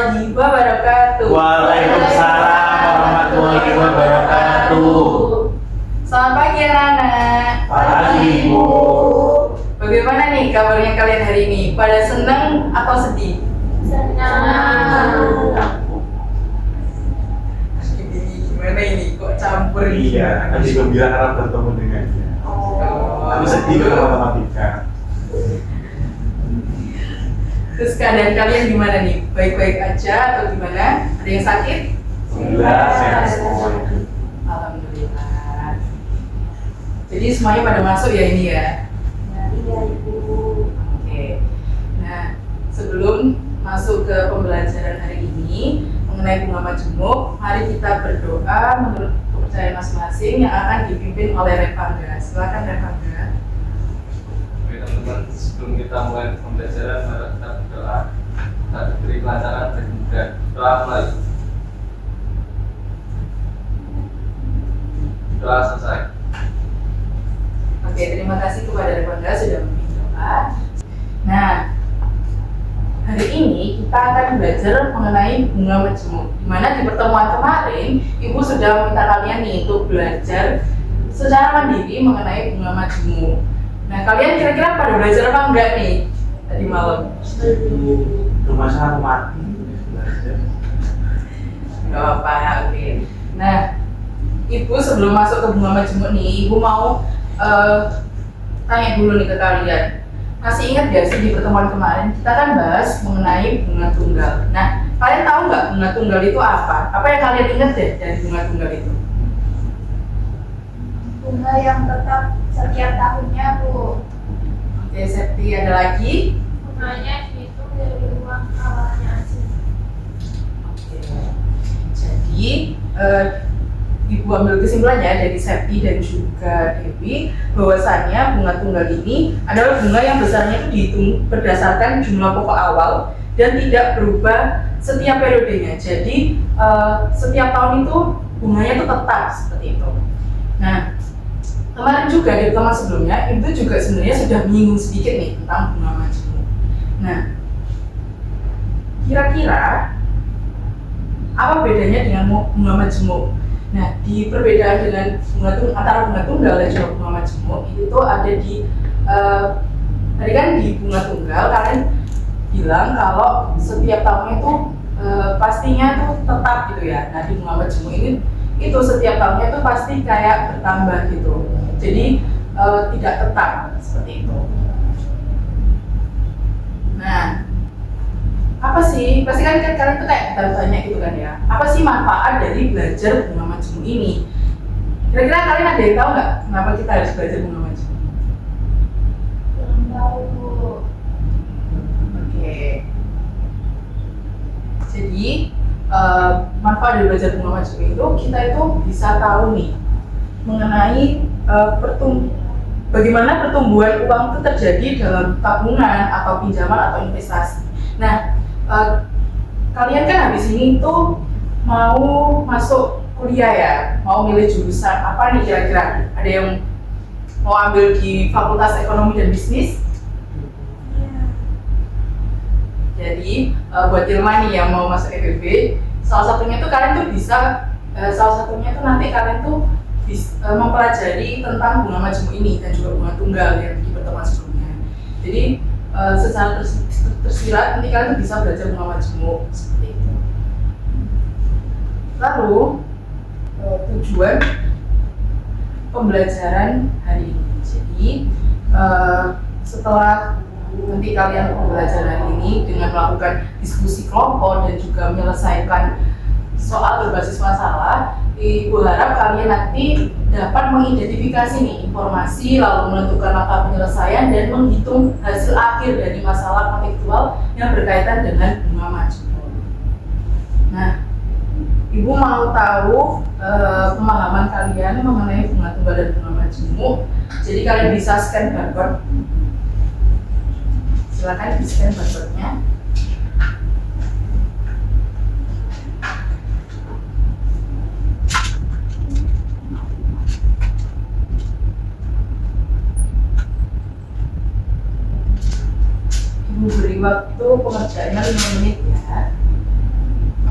warahmatullahi wabarakatuh. Waalaikumsalam warahmatullahi wabarakatuh. Selamat pagi anak-anak. Pagi, Bu. Bagaimana nih kabarnya kalian hari ini? Pada senang atau sedih? Senang. Gimana ini? Kok campur? Iya, tadi gembira karena bertemu dengannya. Tapi sedih karena matematika. Terus keadaan kalian gimana nih? Baik-baik aja atau gimana? Ada yang sakit? Alhamdulillah sehat semua. Alhamdulillah. Jadi semuanya pada masuk ya ini ya? Iya, Ibu. Oke. Nah, sebelum masuk ke pembelajaran hari ini mengenai bunga majemuk, mari kita berdoa menurut kepercayaan masing-masing yang akan dipimpin oleh Revangga. Silakan Revangga. Oke teman-teman, sebelum kita mulai pembelajaran, mari kita berdoa. Kita diberi kelancaran dan kemudahan. Doa mulai. Doa selesai. Oke, terima kasih kepada Revangga sudah memimpin doa. Nah, hari ini kita akan belajar mengenai bunga majemuk. Di mana di pertemuan kemarin, Ibu sudah meminta kalian nih untuk belajar secara mandiri mengenai bunga majemuk. Nah, kalian kira-kira pada belajar apa enggak nih tadi malam? Rumah sangat mati. Enggak apa-apa, oke. Nah, Ibu sebelum masuk ke bunga majemuk nih, Ibu mau tanya dulu nih ke kalian. Masih ingat gak sih di pertemuan kemarin kita kan bahas mengenai bunga tunggal. Nah, kalian tahu nggak bunga tunggal itu apa? Apa yang kalian ingat deh dari bunga tunggal itu? Bunga yang tetap setiap tahunnya, Bu. Oke, Septi, ada lagi? Bunganya dihitung dari uang awalnya aja. Oke. Jadi, Ibu ambil kesimpulannya dari Septi dan juga Dewi bahwasannya bunga tunggal ini adalah bunga yang besarnya itu dihitung berdasarkan jumlah pokok awal dan tidak berubah setiap periodenya. Jadi setiap tahun itu bunganya itu tetap seperti itu. Nah, kemarin juga di pertemuan sebelumnya itu juga sebenarnya sudah menyinggung sedikit nih tentang bunga majemuk. Nah, kira-kira apa bedanya dengan bunga majemuk? Nah, di perbedaan dengan antara bunga tunggal dan juga bunga majemuk itu tuh ada di tadi kan di bunga tunggal kalian bilang kalau setiap tahunnya itu pastinya tuh tetap gitu ya. Nah, di bunga majemuk ini itu setiap tahunnya tuh pasti kayak bertambah gitu. Jadi tidak tetap seperti itu. Nah, apa sih? Pasti kan kalian tuh kayak tanya gitu kan ya. Apa sih manfaat dari belajar bunga majemuk ini? Kira-kira kalian ada yang tahu nggak kenapa kita harus belajar bunga majemuk? Belum tahu, Bu. Oke. Jadi manfaat dari belajar bunga majemuk itu kita itu bisa tahu nih mengenai bagaimana pertumbuhan uang itu terjadi dalam tabungan atau pinjaman atau investasi. Nah, kalian kan habis ini tuh mau masuk kuliah ya, mau milih jurusan apa nih kira-kira? Ada yang mau ambil di Fakultas Ekonomi dan Bisnis? Iya. Jadi buat Ilma nih yang mau masuk FEB, salah satunya tuh kalian tuh bisa, salah satunya tuh nanti kalian tuh mempelajari tentang bunga majemuk ini dan juga bunga tunggal yang di pertemuan sebelumnya. Jadi secara tersirat nanti kalian tuh bisa belajar bunga majemuk seperti itu. Lalu tujuan pembelajaran hari ini. Jadi setelah nanti kalian belajar hari ini dengan melakukan diskusi kelompok dan juga menyelesaikan soal berbasis masalah, Ibu harap kalian nanti dapat mengidentifikasi nih informasi, lalu menentukan langkah penyelesaian dan menghitung hasil akhir dari masalah kontekstual yang berkaitan dengan bunga majemuk. Nah, Ibu mau tahu pemahaman kalian mengenai bunga tunggal dan bunga majemuk. Jadi kalian bisa scan barcode. Silakan di scan barcode-nya. Ibu beri waktu pengerjaannya 5 menit ya.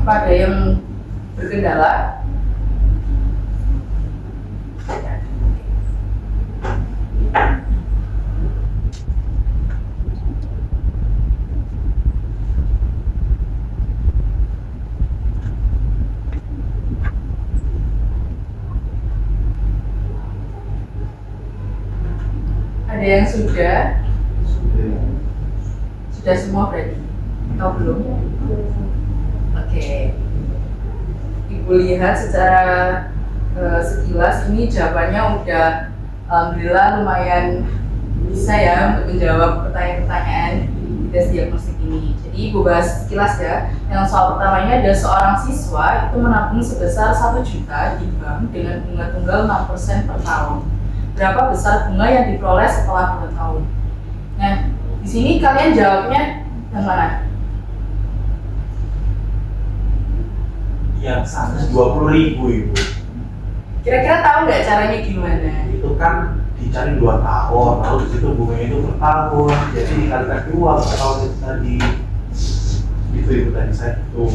Apa ada yang berkendala? Ada yang sudah? Sudah semua berarti? Atau belum? Oke. Ibu lihat secara sekilas ini jawabannya udah alhamdulillah lumayan bisa ya untuk menjawab pertanyaan-pertanyaan di tes diagnostik ini. Jadi Ibu bahas sekilas ya. Yang soal pertama ini ada seorang siswa itu menabung sebesar 1 juta di bank dengan bunga tunggal 6% per tahun. Berapa besar bunga yang diperoleh setelah 2 tahun? Nah, di sini kalian jawabnya yang mana? Yang 120.000 Ibu. Kira-kira tahu nggak caranya gimana? Itu kan dicari 2 tahun, lalu di situ bunganya itu per tahun, jadi dikalikan 2 kalau tadi itu tadi saya itu.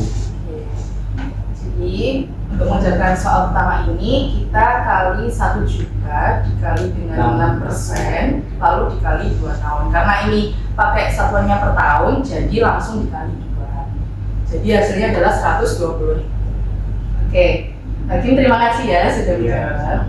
Jadi untuk mengerjakan soal pertama ini kita kali 1 juta dikali dengan 6% lalu dikali 2 tahun. Karena ini pakai satuannya per tahun, jadi langsung dikali 2. Jadi hasilnya adalah 120.000. Oke, Hakim terima kasih ya sudah menjawab.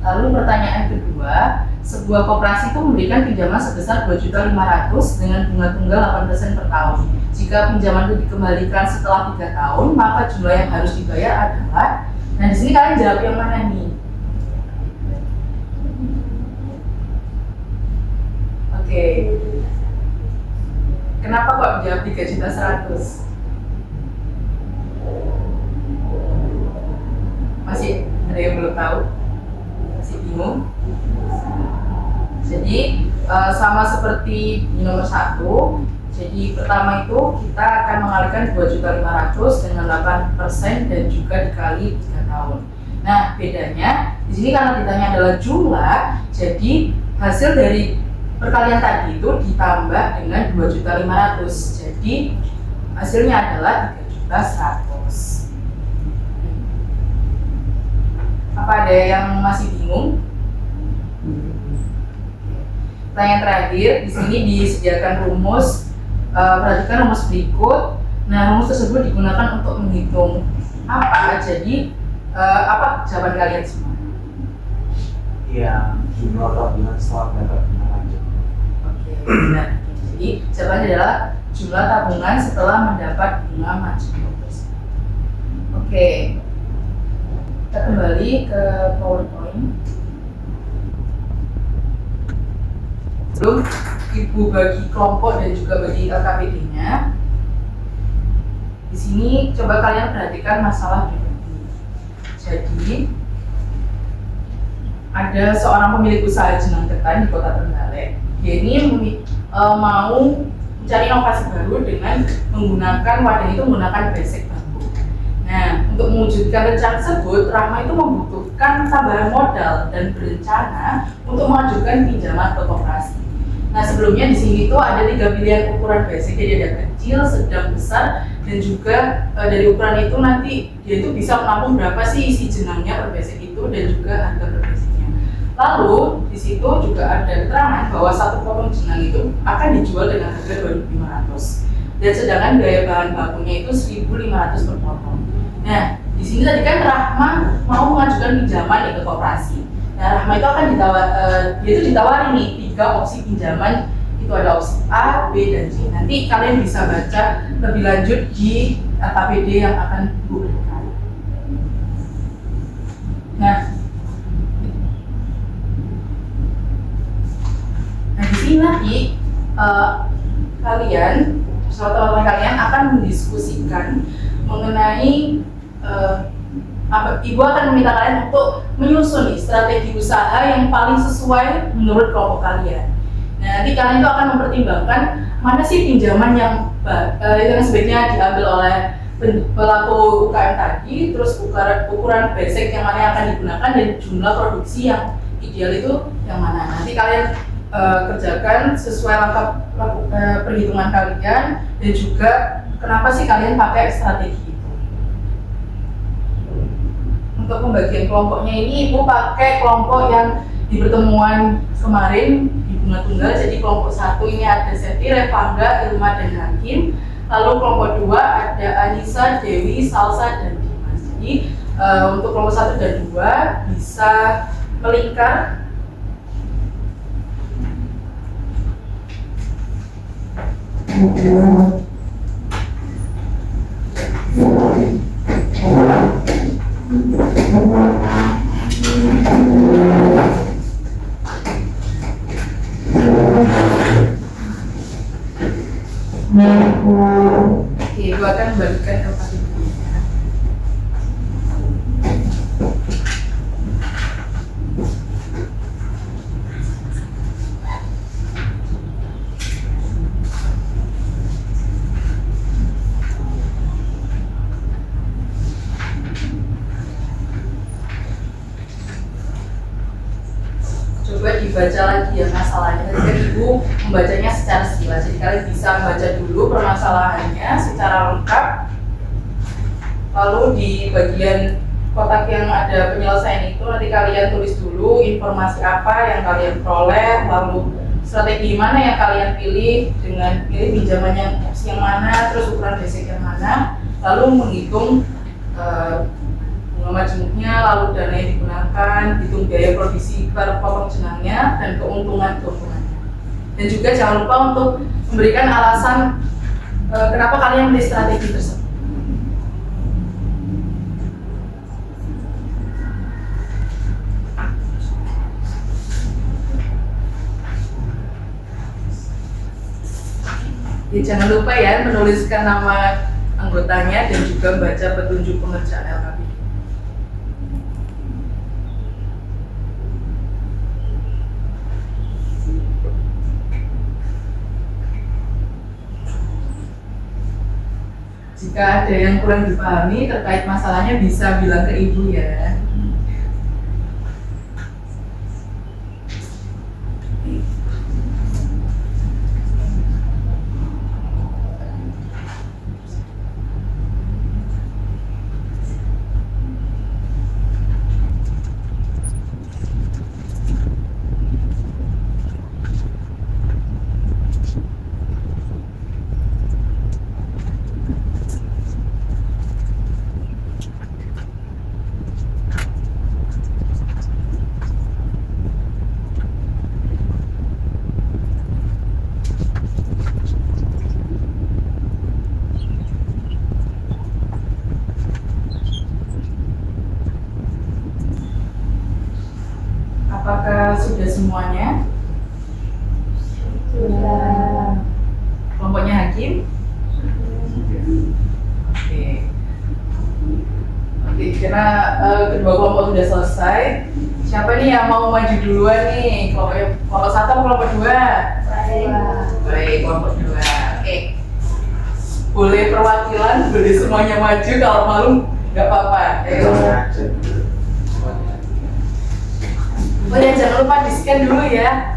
Lalu pertanyaan kedua, sebuah koperasi itu memberikan pinjaman sebesar 2.500.000 dengan bunga tunggal 8% per tahun. Jika pinjaman itu dikembalikan setelah 3 tahun, maka jumlah yang harus dibayar adalah. Nah di sini kalian jawab yang mana nih? Oke. Kenapa kok jawab 3.100.000? Masih ada yang belum tahu? Masih bingung? Jadi sama seperti di nomor 1. Jadi pertama itu kita akan mengalihkan 2.500.000 dengan 8% dan juga dikali 3 tahun. Nah bedanya di sini karena ditanya adalah jumlah, jadi hasil dari perkalian tadi itu ditambah dengan 2.500.000. Jadi hasilnya adalah 3.100.000. Apa ada yang masih bingung? Pertanyaan terakhir, di sini disediakan rumus. Perhatikan rumus berikut. Nah, rumus tersebut digunakan untuk menghitung apa? Jadi, apa jawaban kalian semua? Iya, jumlah tabungan setelah mendapat bunga lanjut. Oke, benar. Jadi, jawabannya adalah jumlah tabungan setelah mendapat bunga lanjut. Oke, kita kembali ke PowerPoint. Sebelum Ibu bagi kelompok dan juga bagi LKPD-nya, di sini coba kalian perhatikan masalah berikut ini. Jadi ada seorang pemilik usaha jenang ketan di Kota Trenggalek. Dia ini mau mencari inovasi baru dengan menggunakan wadah itu menggunakan besek bambu. Nah, untuk mewujudkan rencana tersebut, Rahma itu membutuhkan tambahan modal dan berencana untuk mengajukan pinjaman ke koperasi. Nah sebelumnya di sini tuh ada 3 pilihan ukuran basic, jadi ada kecil, sedang, besar, dan juga dari ukuran itu nanti dia itu bisa menampung berapa sih isi jenangnya per basic itu dan juga harga per basicnya. Lalu di situ juga ada keterangan bahwa 1 potong jenang itu akan dijual dengan harga 2.500 dan sedangkan biaya bahan bakunya itu 1.500 per potong. Nah di sini tadi kan Rahma mau mengajukan pinjaman ke koperasi. Nah, Rahma itu akan dia itu ditawari nih 3 opsi pinjaman, itu ada opsi A, B, dan C. Nanti kalian bisa baca lebih lanjut di LKPD yang akan Ibu berikan. Nah di sini nanti kalian, bersama teman-teman kalian akan mendiskusikan mengenai Ibu akan meminta kalian untuk menyusun strategi usaha yang paling sesuai menurut kelompok kalian. Nah, nanti kalian itu akan mempertimbangkan mana sih pinjaman yang sebaiknya diambil oleh pelaku UKM tadi, terus ukuran basic yang mana yang akan digunakan dan jumlah produksi yang ideal itu yang mana. Nanti kalian kerjakan sesuai langkah perhitungan kalian dan juga kenapa sih kalian pakai strategi itu? Untuk pembagian kelompoknya ini Ibu pakai kelompok yang di pertemuan kemarin di Bunga Tunggal. Jadi kelompok 1 ini ada Seti, Revangga, Ilma, dan Hakim. Lalu kelompok 2 ada Anissa, Dewi, Salsa, dan Dimas. Jadi untuk kelompok 1 dan 2 bisa melingkar Oke, Ibu akan membagikan kepada Ibu ya. Coba dibaca lagi ya masalahnya. Tadi kan Ibu membacanya secara sekilas, jadi kalian bisa membaca dulu permasalahannya secara lengkap. Lalu di bagian kotak yang ada penyelesaian itu nanti kalian tulis dulu informasi apa yang kalian peroleh, lalu strategi mana yang kalian pilih dengan pilih pinjaman yang opsi yang mana, terus ukuran basic yang mana, lalu menghitung bunga majemuknya, lalu dana yang digunakan, hitung biaya provisi per potong jenangnya, dan keuntungannya. Dan juga jangan lupa untuk memberikan alasan kenapa kalian memilih strategi tersebut. Ya, jangan lupa ya menuliskan nama anggotanya dan juga baca petunjuk pengerjaan LKP. Jika ada yang kurang dipahami terkait masalahnya bisa bilang ke Ibu ya. Apakah sudah semuanya? Sudah. Kelompoknya Hakim? Oke. Oke, karena kedua kelompok sudah selesai. Siapa nih yang mau maju duluan nih? Kelompok 1 atau kelompok 2? Baik, kelompok 2. Oke. Boleh perwakilan, boleh semuanya maju, kalau malu nggak apa-apa. Ayo. Oh ya, jangan lupa di-scan dulu ya,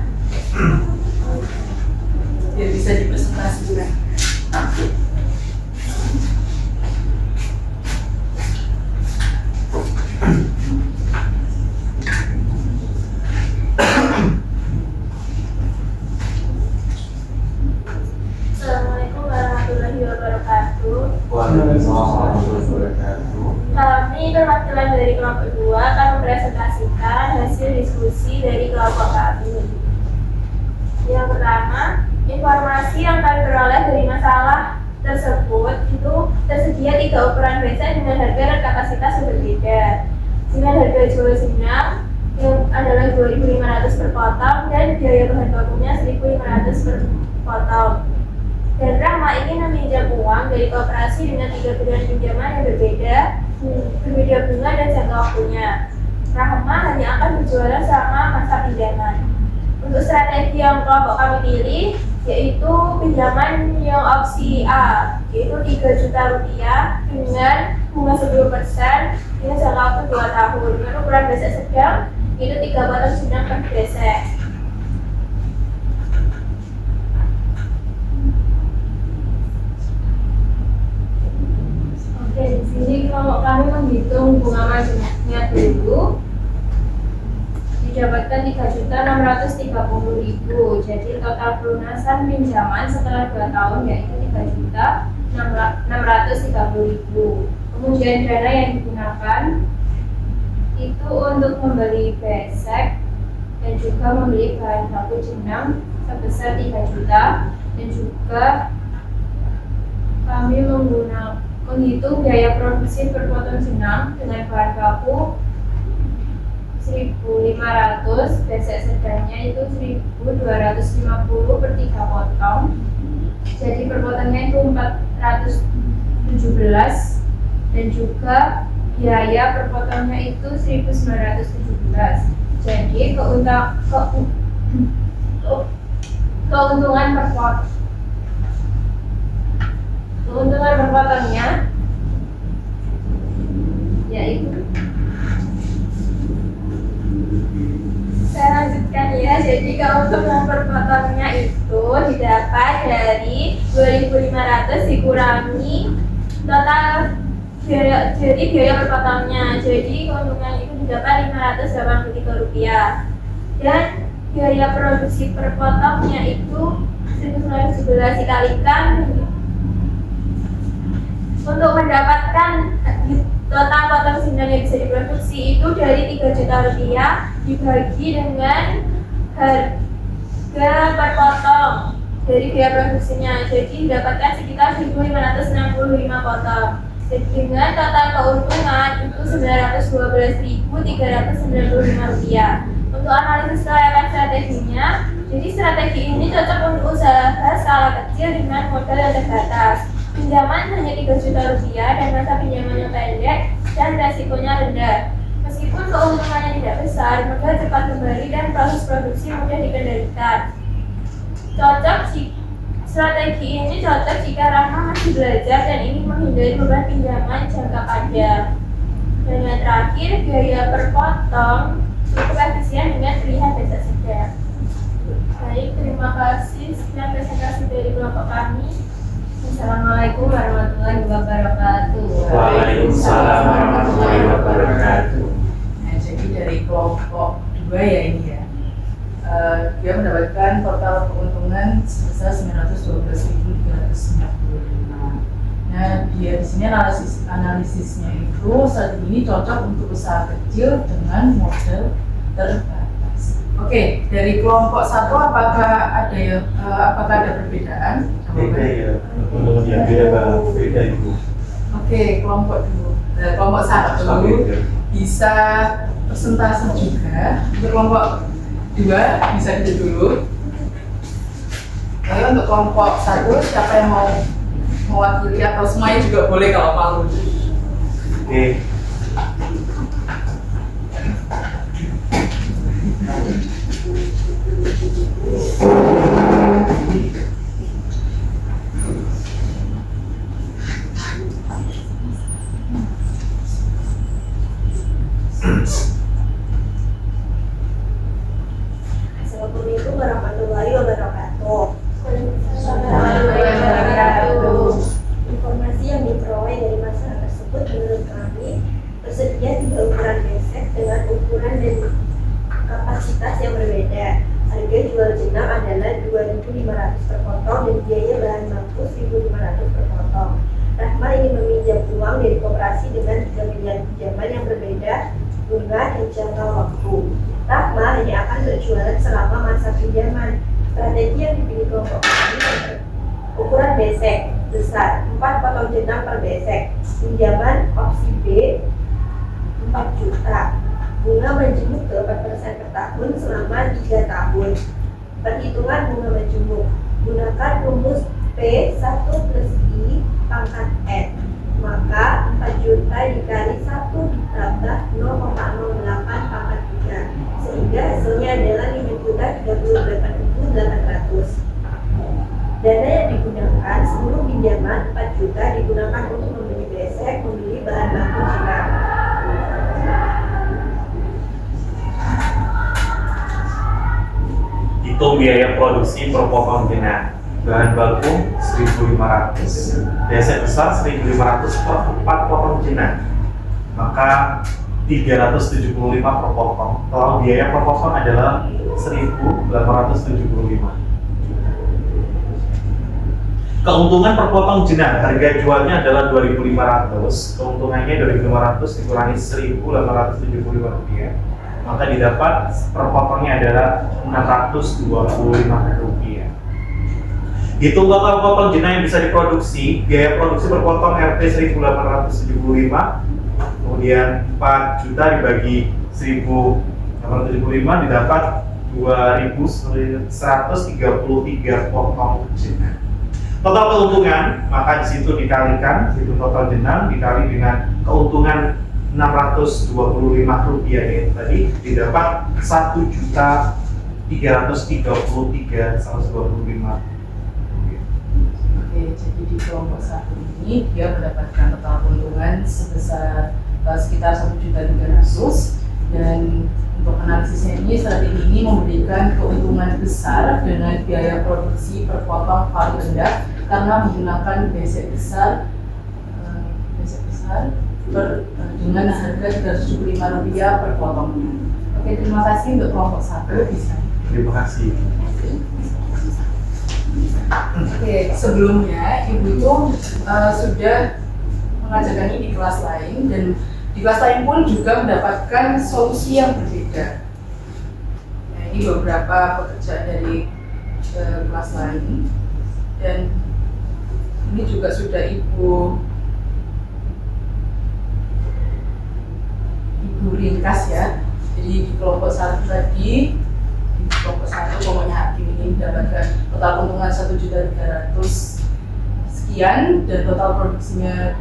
biar bisa dipresentasikan. Assalamualaikum warahmatullahi wabarakatuh. Waalaikumsalam warahmatullahi wabarakatuh. Kami perwakilan dari kelompok 2 akan mempresentasikan hasil diskusi dari kelompok kami. Yang pertama, informasi yang kami peroleh dari masalah tersebut itu tersedia 3 ukuran basic dengan harga dan kapasitas yang berbeda. Dengan harga jual jenang yang adalah 2.500 per potong dan biaya bahan bakunya 1.500 per potong. Dan Rahma ingin meminjam uang dari koperasi dengan 3 pilihan pinjaman yang berbeda bunga dan jangka waktunya. Rahma hanya akan berjualan selama masa pinjaman. Untuk strategi yang kelompok kami pilih yaitu pinjaman yang opsi A, yaitu 3 juta rupiah dengan bunga 10% dengan jangka waktu 2 tahun dengan ukuran basic sedang yaitu 3 potong jenang per basic. kelompok kami menghitung bunga majemuknya dulu, didapatkan 3.630.000. Jadi total pelunasan pinjaman setelah 2 tahun yaitu 3.630.000. Kemudian dana yang digunakan itu untuk membeli besek dan juga membeli bahan baku jenang sebesar 3 juta, dan juga kami menghitung biaya produksi per potong jenang dengan bahan baku 1.500, besek sedangnya itu 1.250 per 3 potong. Jadi per potongnya itu 417, dan juga biaya per potongnya itu 1.917. Jadi keuntungan per potongnya yaitu, saya lanjutkan ya. Jadi keuntungan per potongnya itu didapat dari 2.500 dikurangi total biaya, jadi biaya per potongnya. Jadi keuntungan itu didapat Rp583, dan biaya produksi per potongnya itu 1.917 dikalikan untuk mendapatkan total potong jenang yang bisa diproduksi itu dari Rp3 juta dibagi dengan harga per potong dari biaya produksinya. Jadi didapatkan sekitar 1.565 potong. Jadi dengan total keuntungan itu Rp912.395. Untuk analisis kelayakan strateginya, jadi strategi ini cocok untuk usaha skala kecil dengan modal yang terbatas. Pinjaman hanya Rp3 juta dan masa pinjamannya pendek dan resikonya rendah. Meskipun keuntungannya tidak besar, modal cepat kembali dan proses produksi mudah dikendalikan. Strategi ini cocok jika Rahma masih belajar dan ingin menghindari beban pinjaman jangka panjang. Dan yang terakhir, biaya per potong cukup efisien dengan pilihan besek sedang. Baik, terima kasih. Sekian presentasi dari kelompok kami. Assalamualaikum warahmatullahi wabarakatuh. Waalaikumsalam warahmatullahi wabarakatuh. Nah, jadi dari kelompok 2 ya ini ya, dia mendapatkan total keuntungan sebesar 912.395. Nah, dia di sini analisisnya itu saat ini cocok untuk usaha kecil dengan modal terbatas. Oke, dari kelompok 1 apakah ada perbedaan? Beda ya, kemudian beda itu. Oke, kelompok 1 bisa persentase juga. Untuk kelompok 2 bisa dulu dulu. Oke, untuk kelompok 1 siapa yang mau mewakili atau semuanya juga boleh kalau malu. Oke. Assalamualaikum warahmatullahi wabarakatuh. Informasi yang diperoleh dari masalah tersebut menurut kami tersedia 3 ukuran besek dengan ukuran dan kapasitas yang berbeda. Harga jual jenang adalah 2.500 per potong dan biaya bahan baku 1.500 per potong. Rahma ingin meminjam uang dari koperasi dengan 3 pilihan pinjaman yang berbeda, bunga dan jangka waktu. Rahma hanya akan berjualan selama masa pinjaman. Strategi yang dipilih kelompok kami ukuran besek besar 4 potong jenang per besek. Pinjaman opsi B 4 juta. Bunga majemuk 8% per tahun selama 3 tahun. Perhitungan bunga majemuk. Gunakan rumus P1 plus I pangkat N. Maka 4 juta dikali 1 ditambah 0,08 pangkat 3, sehingga hasilnya adalah 5.038.800. Dana yang digunakan sebelum pinjaman 4 juta digunakan untuk membeli besek, membeli bahan baku jenang. Hitung biaya produksi per potong jenang. Bahan baku 1.500, besek besar 1.500 per 4 potong potong jenang, maka 375 per potong. Total biaya per potong adalah 1.875. Keuntungan per potong jenang, harga jualnya adalah 2.500. Keuntungannya 2.500 dikurangi 1.875 rupiah, maka didapat per potongnya adalah 625 rupiah. Hitung total potong jenang yang bisa diproduksi, biaya produksi per potong Rp 1.875, kemudian 4 juta dibagi 1.875 didapat 2.133 potong jenang. Total keuntungan, maka di situ dikalikan, hitung total jenang dikali dengan keuntungan 625 rupiah ini tadi, didapat 1.333.125. Oke, jadi di kelompok 1 ini dia mendapatkan total keuntungan sebesar sekitar 1.300.000, dan untuk analisisnya ini strategi ini memberikan keuntungan besar dengan biaya produksi per potong paling rendah karena menggunakan basic besar dengan harga Rp375 per potongnya. Oke, terima kasih untuk kelompok 1 bisa. Terima kasih. Oke, sebelumnya Ibu itu sudah mengajarkan ini di kelas lain, dan di kelas lain pun juga mendapatkan solusi yang berbeda. Nah, ini beberapa pekerjaan dari kelas lain, dan ini juga sudah Ibu ringkas ya. Jadi di kelompok 1 tadi, di kelompok 1 pokoknya hakim ini mendapatkan total keuntungan 1.300.000 sekian, dan total produksinya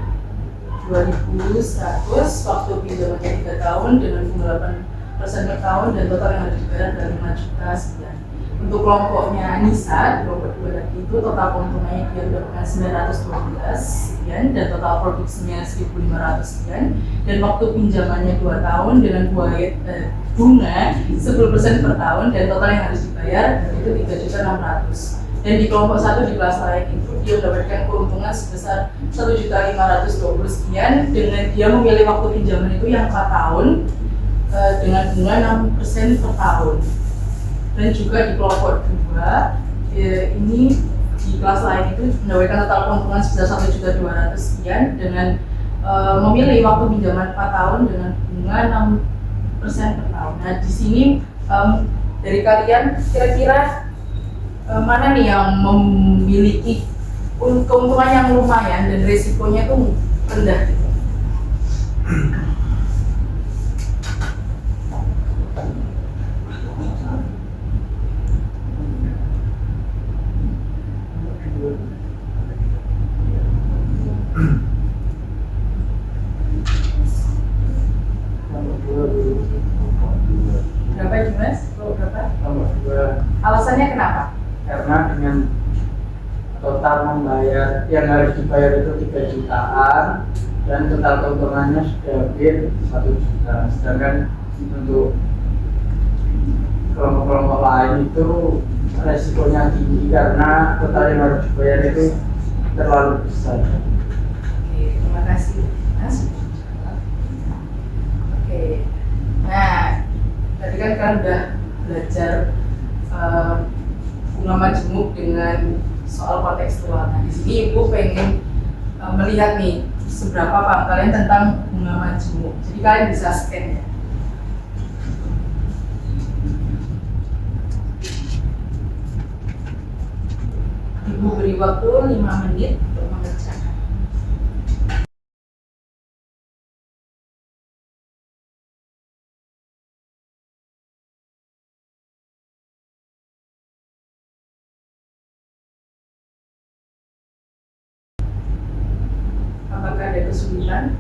2.100, waktu pinjamannya 3 tahun dengan bunga 8% per tahun, dan total yang harus dibayar dari 5 juta sekian. Untuk kelompoknya Anissa, kelompok 2 tadi itu total keuntungannya dia mendapatkan 912 sekian, dan total produksinya 1.500 sekian, dan waktu pinjamannya 2 tahun dengan bunga 10% per tahun, dan total yang harus dibayar itu 3.600.000. Dan di kelompok 1 di kelas lain itu dia mendapatkan keuntungan sebesar 1.520 sekian, dengan dia memilih waktu pinjaman itu yang 4 tahun dengan bunga 6% per tahun. Dan juga di kelompok 2 ini di kelas lain itu mendapatkan total keuntungan sebesar 1.200.000 sekian, dengan memilih waktu pinjaman 4 tahun dengan bunga 6% per tahun. Nah, di sini dari kalian kira-kira mana nih yang memiliki keuntungan yang lumayan dan resikonya itu rendah gitu? Berapa itu Mas? Berapa? Nomor 2. Alasannya kenapa? Karena dengan total membayar yang harus dibayar itu 3 jutaan dan total keuntungannya sudah hampir 1 juta. Sedangkan untuk kelompok-kelompok lain itu resikonya tinggi karena total yang harus dibayar itu terlalu besar. Oke, terima kasih Mas. Oke, nah tadi kan kalian udah belajar bunga majemuk dengan soal kontekstual. Nah, di sini Ibu pengen melihat nih seberapa paham kalian tentang bunga majemuk. Jadi kalian bisa scan ya. Ibu beri waktu 5 menit untuk mengerjakan. Apakah ada kesulitan?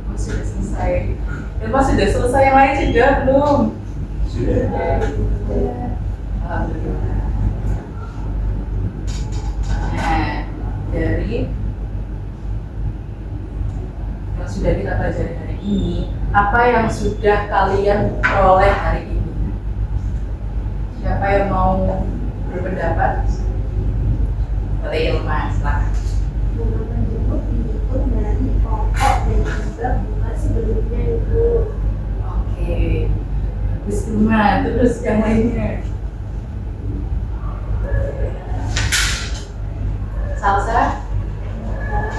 Oh, sudah selesai. Dan Mas sudah selesai, yang lain sudah belum? Sudah. Alhamdulillah. Nah, dari yang sudah kita pelajari hari ini, apa yang sudah kalian peroleh hari ini? Siapa yang mau berpendapat? Boleh Ilma, silakan. Bunga majemuk Nah, terus yang lainnya. Salsa?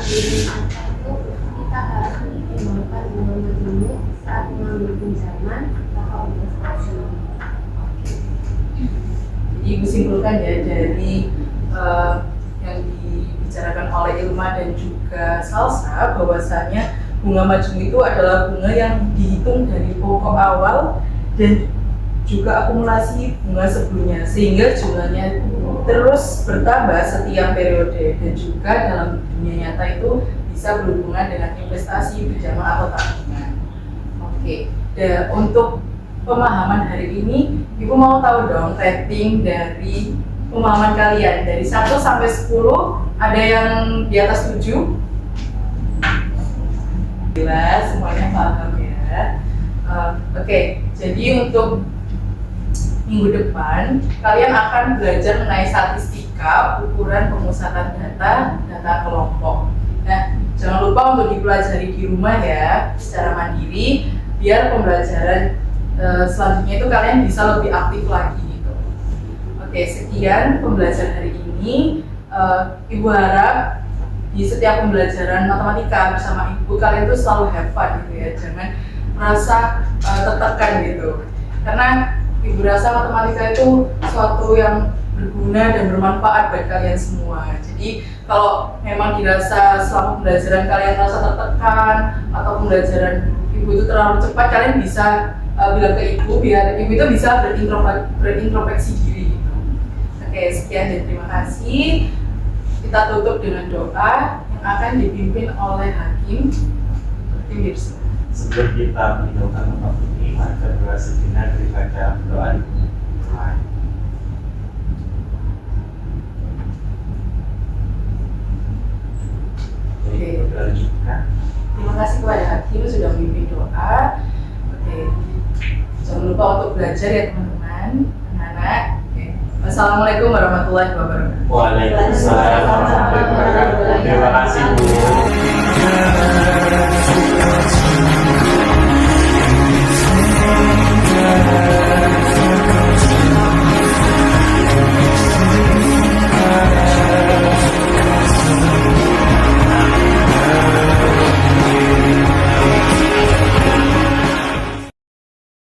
Kita harus mempertimbangkan bunga majemuk saat mengambil pinjaman atau investasi. Jadi ibu simpulkan ya dari yang dibicarakan oleh Ilma dan juga Salsa bahwasanya bunga majemuk itu adalah bunga yang dihitung dari pokok awal dan juga akumulasi bunga sebelumnya sehingga jumlahnya terus bertambah setiap periode dan juga dalam dunia nyata itu bisa berhubungan dengan investasi, pinjaman atau tabungan. Oke, dan untuk pemahaman hari ini, Ibu mau tahu dong rating dari pemahaman kalian dari 1 sampai 10, ada yang di atas 7? Jelas, semuanya paham ya. Oke, jadi untuk minggu depan kalian akan belajar mengenai statistika, ukuran pemusatan data kelompok. Nah, jangan lupa untuk dipelajari di rumah ya, secara mandiri, biar pembelajaran selanjutnya itu kalian bisa lebih aktif lagi gitu. Oke, sekian pembelajaran hari ini. Ibu harap di setiap pembelajaran matematika bersama ibu kalian tuh selalu have fun gitu ya, jangan merasa tertekan gitu. Karena ibu rasa matematika itu sesuatu yang berguna dan bermanfaat buat kalian semua. Jadi kalau memang dirasa selama pembelajaran kalian merasa tertekan atau pembelajaran ibu itu terlalu cepat, kalian bisa bilang ke ibu biar ibu itu bisa berintrospeksi diri gitu. Oke, sekian dan terima kasih. Kita tutup dengan doa yang akan dipimpin oleh Hakim. Tim Dirsu. Sebelum kita meninggalkan tempat ini, mari kita berdoa sejenak dari bacaan doa dimulai. Oke. Lanjutkan. Terima kasih kepada Hakim sudah memimpin doa. Oke. Jangan lupa untuk belajar ya teman-teman, anak-anak. Oke. Wassalamualaikum warahmatullahi wabarakatuh. Waalaikumsalam warahmatullahi wabarakatuh. Terima kasih Bu.